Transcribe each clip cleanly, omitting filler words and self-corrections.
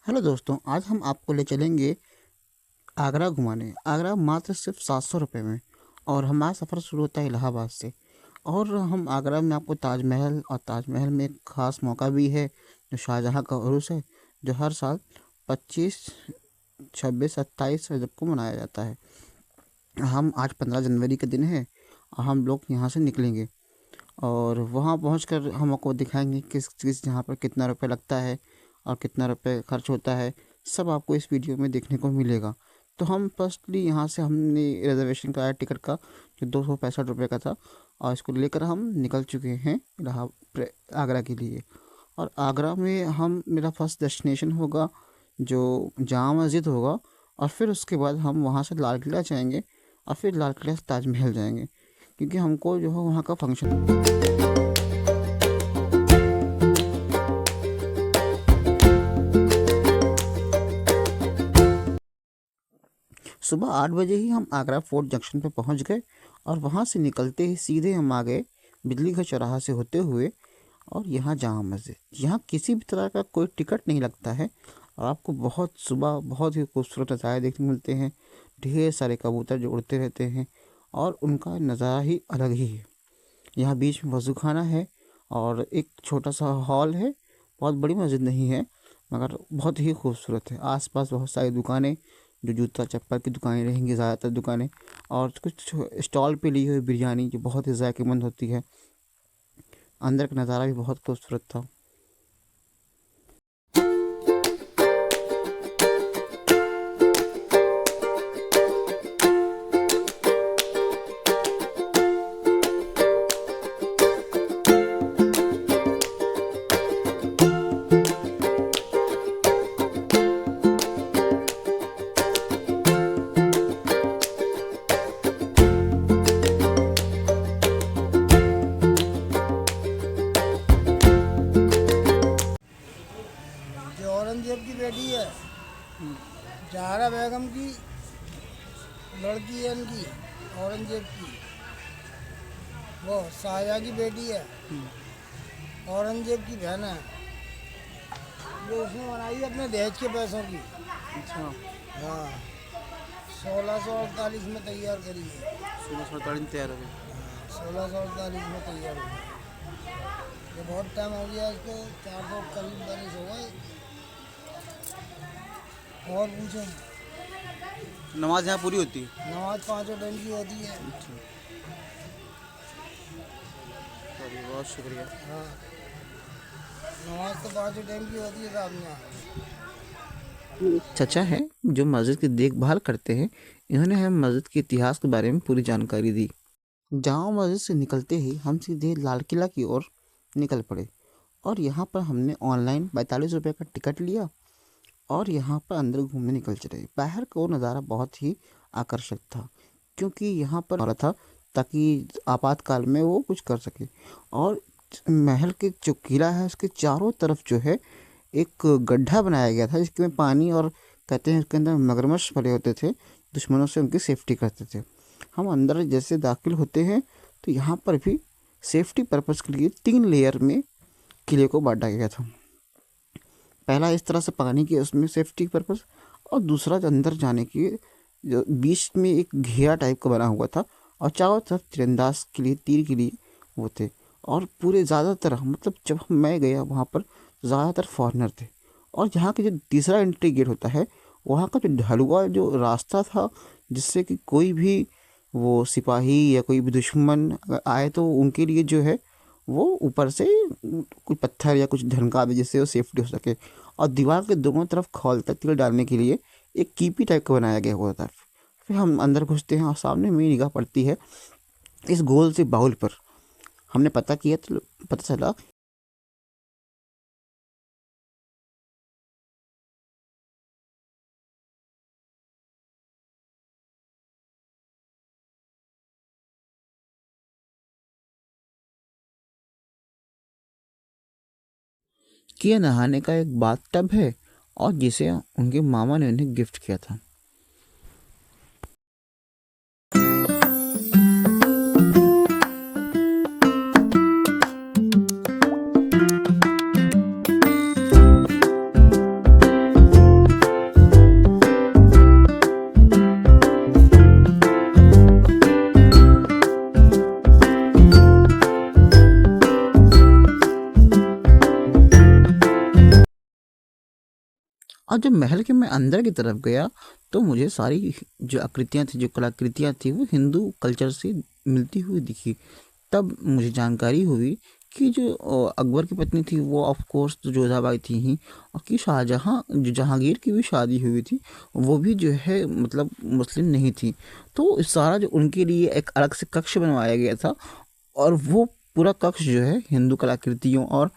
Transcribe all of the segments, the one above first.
Hello दोस्तों, आज हम आपको ले चलेंगे आगरा घुमाने। आगरा मात्र सिर्फ 700 रुपये में। और हमारा सफ़र शुरू होता है इलाहाबाद से। और हम आगरा में आपको ताजमहल, और ताजमहल में एक ख़ास मौका भी है जो शाहजहाँ का उर्स है, जो हर साल 25, 26, 27 रजब को मनाया जाता है। हम आज 15 जनवरी के दिन है और हम लोग यहाँ से निकलेंगे और वहाँ पहुँचकर हम आपको दिखाएंगे किस किस जहाँ पर कितना रुपये लगता है और कितना रुपये खर्च होता है। सब आपको इस वीडियो में देखने को मिलेगा। तो हम फर्स्टली यहाँ से हमने रिजर्वेशन कराया टिकट का, जो 265 रुपये का था, और इसको लेकर हम निकल चुके हैं आगरा के लिए। और आगरा में हम मेरा फर्स्ट डेस्टिनेशन होगा जो जामा मस्जिद होगा, और फिर उसके बाद हम वहाँ से लाल किला जाएंगे और फिर लाल किला से ताजमहल जाएंगे, क्योंकि हमको जो है वहाँ का फंक्शन। सुबह 8 बजे ही हम आगरा फोर्ट जंक्शन पे पहुंच गए और वहां से निकलते ही सीधे हम आ गए बिजली का चौराहा से होते हुए और यहाँ जामा मस्जिद। यहाँ किसी भी तरह का कोई टिकट नहीं लगता है और आपको बहुत सुबह बहुत ही खूबसूरत नज़ारे देखने को मिलते हैं। ढेर सारे कबूतर जो उड़ते रहते हैं और उनका नज़ारा ही अलग ही है। यहाँ बीच में वज़ू खाना है और एक छोटा सा हॉल है। बहुत बड़ी मस्जिद नहीं है मगर बहुत ही खूबसूरत है। आसपास बहुत सारी दुकानें, जो जूता चप्पल की दुकानें रहेंगी ज़्यादातर दुकानें, और कुछ स्टॉल पे ली हुई बिरयानी जो बहुत ही ज़ायकेमंद होती है। अंदर का नज़ारा भी बहुत खूबसूरत था। जो औरंगजेब की बेटी है, जहारा बेगम की लड़की है इनकी, औरंगजेब की। वो शाहजहाँ की बेटी है, औरंगजेब की बहन है। ये उसने बनाई है अपने दहेज के पैसों की। अच्छा, हाँ, 1648 में तैयार करी है। 1648 तैयार हो गए। 1648 में तैयार हुई। ये बहुत टाइम हो गया इसको, 400 करीब बरस हो गए। और पूछो। नमाज यहाँ पूरी होती है? नमाज 5 टाइम की होती है। अच्छा, बहुत शुक्रिया। हाँ, नमाज तो 5 टाइम की होती है साहब यहाँ। चचा है जो मस्जिद की देखभाल करते हैं। इन्होंने हमें मस्जिद के इतिहास के बारे में पूरी जानकारी दी। जामा मस्जिद से निकलते ही हम सीधे लाल किला की ओर निकल पड़े और यहाँ पर हमने ऑनलाइन 42 रुपये का टिकट लिया और यहाँ पर अंदर घूमने निकल चले। बाहर का वो नज़ारा बहुत ही आकर्षक था, क्योंकि यहाँ पर हो रहा था ताकि आपातकाल में वो कुछ कर सके। और महल के जो किला है उसके चारों तरफ जो है एक गड्ढा बनाया गया था, जिसमें पानी और कहते हैं उसके अंदर मगरमच्छ पड़े होते थे, दुश्मनों से उनकी सेफ्टी करते थे। हम अंदर जैसे दाखिल होते हैं तो यहाँ पर भी सेफ्टी पर्पज़ के लिए 3 लेयर में किले को बांटा गया था। पहला इस तरह से पानी के उसमें सेफ्टी पर्पज़, और दूसरा जो अंदर जाने की जो बीच में एक घेरा टाइप का बना हुआ था, और चारों तरफ तीरंदाज के लिए, तीर के लिए वो थे। और पूरे ज़्यादातर मतलब जब मैं गया वहाँ पर ज़्यादातर फॉरेनर थे। और यहाँ के जो तीसरा एंट्री गेट होता है, वहाँ का जो ढलुआ जो रास्ता था, जिससे कि कोई भी वो सिपाही या कोई भी दुश्मन अगर आए तो उनके लिए जो है वो ऊपर से कोई पत्थर या कुछ ढनका दे जिससे वो सेफ्टी हो सके। और दीवार के दोनों तरफ खौलता तेल डालने के लिए एक कीपी टाइप का बनाया गया हुआ था। फिर हम अंदर घुसते हैं और सामने मेरी निगाह पड़ती है इस गोल से बाउल पर। हमने पता किया तो पता चला कि यह नहाने का एक बाथ टब है और जिसे उनके मामा ने उन्हें गिफ्ट किया था। और जब महल के मैं अंदर की तरफ गया तो मुझे सारी जो आकृतियाँ थी, जो कलाकृतियाँ थी, वो हिंदू कल्चर से मिलती हुई दिखी। तब मुझे जानकारी हुई कि जो अकबर की पत्नी थी वो ऑफ कोर्स तो जोधाबाई थी ही, और कि शाहजहाँ जो जहांगीर की भी शादी हुई थी वो भी जो है मतलब मुस्लिम नहीं थी। तो सारा जो उनके लिए एक अलग से कक्ष बनवाया गया था, और वो पूरा कक्ष जो है हिंदू कलाकृतियों और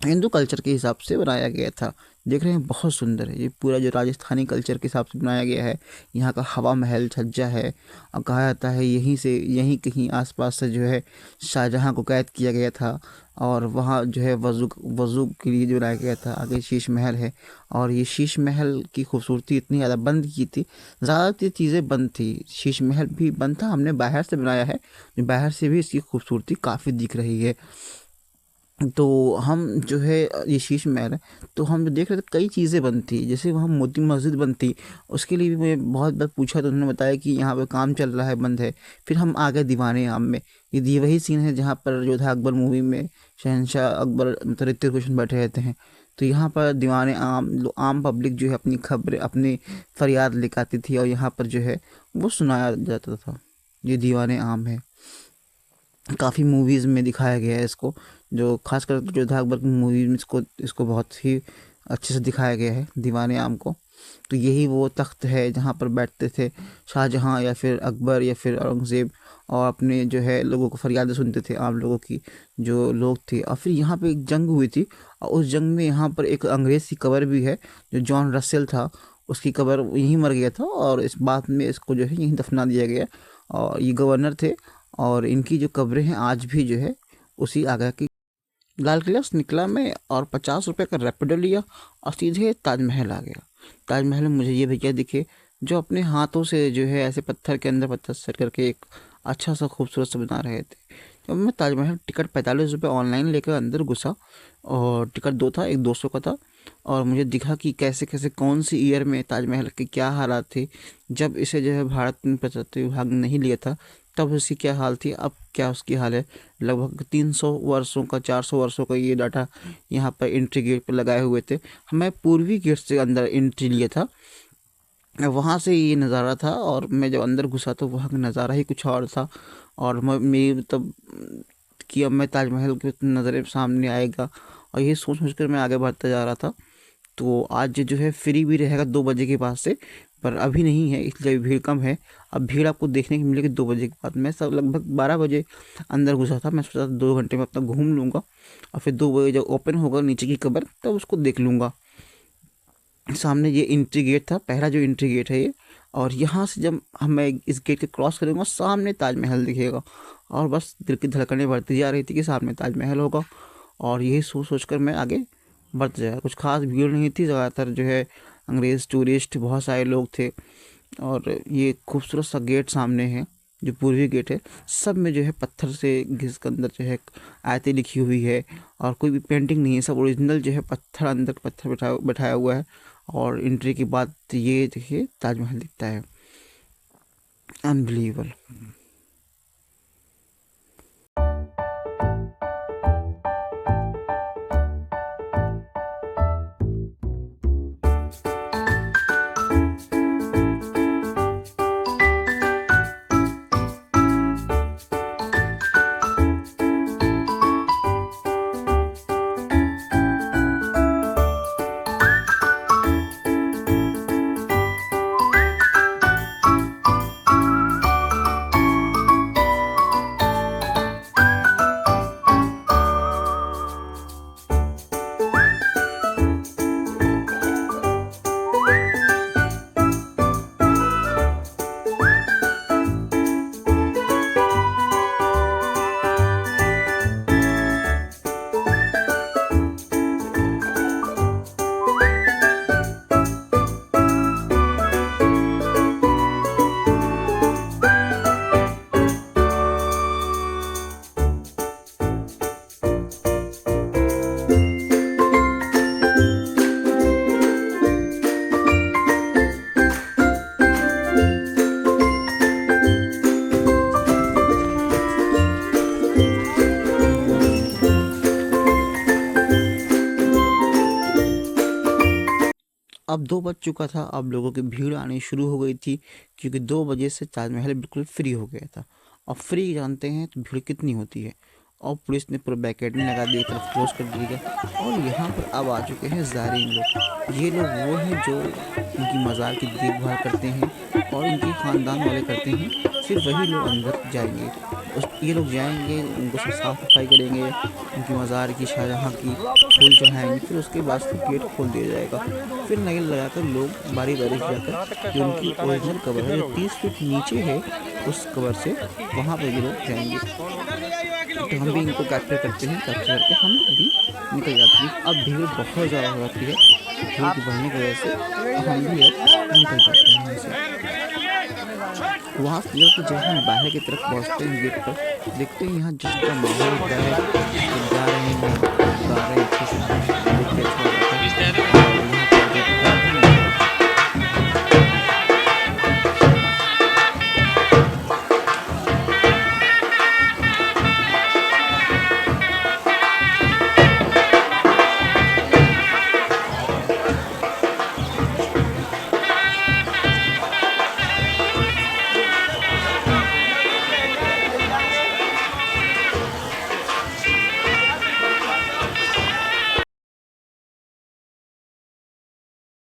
हिंदू कल्चर के हिसाब से बनाया गया था। देख रहे हैं बहुत सुंदर है, ये पूरा जो राजस्थानी कल्चर के हिसाब से बनाया गया है। यहाँ का हवा महल छज्जा है, और कहा जाता है यहीं कहीं आसपास से जो है शाहजहाँ को कैद किया गया था, और वहाँ जो है वज़ू के लिए जो बनाया गया था। आगे शीश महल है, और ये शीश महल की खूबसूरती इतनी ज़्यादा बंद की थी, ज़्यादातर चीज़ें बंद थी। शीश महल भी बंद था, हमने बाहर से बनाया है, बाहर से भी इसकी खूबसूरती काफ़ी दिख रही है। तो हम जो है ये शीश महल है, तो हम जो देख रहे थे कई चीज़ें बंद थी, जैसे वहाँ मोती मस्जिद बंद थी। उसके लिए भी मैं बहुत बार पूछा तो उन्होंने बताया कि यहाँ पे काम चल रहा है, बंद है। फिर हम आ गए दीवाने आम में। ये वही सीन है जहाँ पर योद्धा अकबर मूवी में शहनशाह अकबर मतलब ऋतिक रोशन बैठे रहते हैं। तो यहाँ पर दीवाने आम पब्लिक जो है अपनी खबरें, अपनी फरियाद लेकर आती थी, और यहाँ पर जो है वो सुनाया जाता था। ये दीवाने आम है, काफ़ी मूवीज़ में दिखाया गया है इसको, जो खासकर योद्धा अकबर की मूवी में इसको इसको बहुत ही अच्छे से दिखाया गया है दीवाने आम को। तो यही वो तख्त है जहाँ पर बैठते थे शाहजहाँ या फिर अकबर या फिर औरंगज़ेब, और अपने जो है लोगों को फरियादें सुनते थे, आम लोगों की जो लोग थे। और फिर यहाँ पे एक जंग हुई थी, और उस जंग में यहाँ पर एक अंग्रेज़ की कब्र भी है, जो जॉन रसेल था, उसकी कब्र यहीं मर गया था, और इस बात में इसको जो है यहीं दफना दिया गया। और ये गवर्नर थे, और इनकी जो कब्रें हैं आज भी जो है उसी आगरा की। लाल किला से निकला मैं, और 50 रुपये का रैपिडो लिया, और सीधे ताजमहल आ गया। ताजमहल में मुझे ये भैया दिखे जो अपने हाथों से जो है ऐसे पत्थर के अंदर पत्थर सेट करके एक अच्छा सा खूबसूरत सा बना रहे थे। जब मैं ताजमहल टिकट 45 रुपये ऑनलाइन लेकर अंदर घुसा, और टिकट दो था, एक 200 का था, और मुझे दिखा कि कैसे कैसे कौन सी ईयर में ताजमहल के क्या हालात थे। जब इसे जो है भारत में प्रत्यावर्ती विभाग ने नहीं लिया था तब उसकी क्या हाल थी, अब क्या उसकी हाल है। लगभग 300 वर्षों का 400 वर्षों का ये डाटा यहाँ पर एंट्री गेट पर लगाए हुए थे। मैं पूर्वी गेट से अंदर एंट्री लिया था, वहाँ से ये नज़ारा था, और मैं जब अंदर घुसा तो वहाँ का नज़ारा ही कुछ और था। और मेरी तब कि अब मैं ताजमहल के नज़र सामने आएगा, और ये सोच सोच कर मैं आगे बढ़ता जा रहा था। तो आज जो है फ्री भी रहेगा 2 बजे के बाद से, पर अभी नहीं है इसलिए भीड़ कम है। अब भीड़ आपको देखने की मिलेगी 2 बजे के बाद। मैं सब लगभग 12 बजे अंदर घुसा था, मैं सोचा था 2 घंटे में अपना घूम लूँगा, और फिर 2 बजे जब ओपन होगा नीचे की कब्र तब उसको देख लूँगा। सामने ये एंट्री गेट था, पहला जो एंट्री गेट है ये, और यहाँ से जब मैं इस गेट के क्रॉस करूँगा सामने ताजमहल दिखेगा, और बस दिल की धड़कनें बढ़ती जा रही थी कि सामने ताजमहल होगा। और यही सोच सोच कर मैं आगे बढ़ते जाएगा। कुछ खास भीड़ नहीं थी, ज़्यादातर जो है अंग्रेज़ टूरिस्ट बहुत सारे लोग थे। और ये खूबसूरत सा गेट सामने है जो पूर्वी गेट है, सब में जो है पत्थर से घिस के अंदर जो है आयतें लिखी हुई है, और कोई भी पेंटिंग नहीं है, सब ओरिजिनल जो है पत्थर, अंदर पत्थर बैठाया हुआ है। और एंट्री के बाद ये देखिए ताजमहल दिखता है, अनबिलीवेबल। अब 2 बज चुका था। अब लोगों की भीड़ आनी शुरू हो गई थी, क्योंकि 2 बजे से ताजमहल बिल्कुल फ्री हो गया था। और फ्री जानते हैं तो भीड़ कितनी होती है। और पुलिस ने पूरा बैरिकेडिंग लगा दी, एक तरफ क्लोज कर दिया। और यहाँ पर अब आ चुके हैं ज़ायरीन लोग। ये लोग वो हैं जो इनकी मज़ार की देखभाल करते हैं और इनके ख़ानदान वाले करते हैं। सिर्फ वही लोग अंदर जाएंगे। ये लोग जाएंगे, उनको सब साफ़ सफाई करेंगे, उनकी मज़ार की, शाहजहाँ की फूल चढ़ाएंगे। फिर उसके बाद से गेट खोल दिया जाएगा। फिर नारियल लगाकर लोग बारी बारी से जाकर जो उनकी ओरिजिनल कब्र है, जो 30 फीट नीचे है, उस कब्र से वहाँ पर ये लोग जाएंगे। तो हम भी इनको कैप्चर करते हैं। कैप्चर करके हम भी निकल जाते हैं। अब भीड़ बहुत ज़्यादा हो जाती है। भीड़ की बढ़ने की वजह से हम भी अब निकल जाते हैं यहाँ से। वहाँ से जब हम बाहर की तरफ पहुँचते हैं गेट पर, देखते हैं यहाँ जिसका माहौल होता है,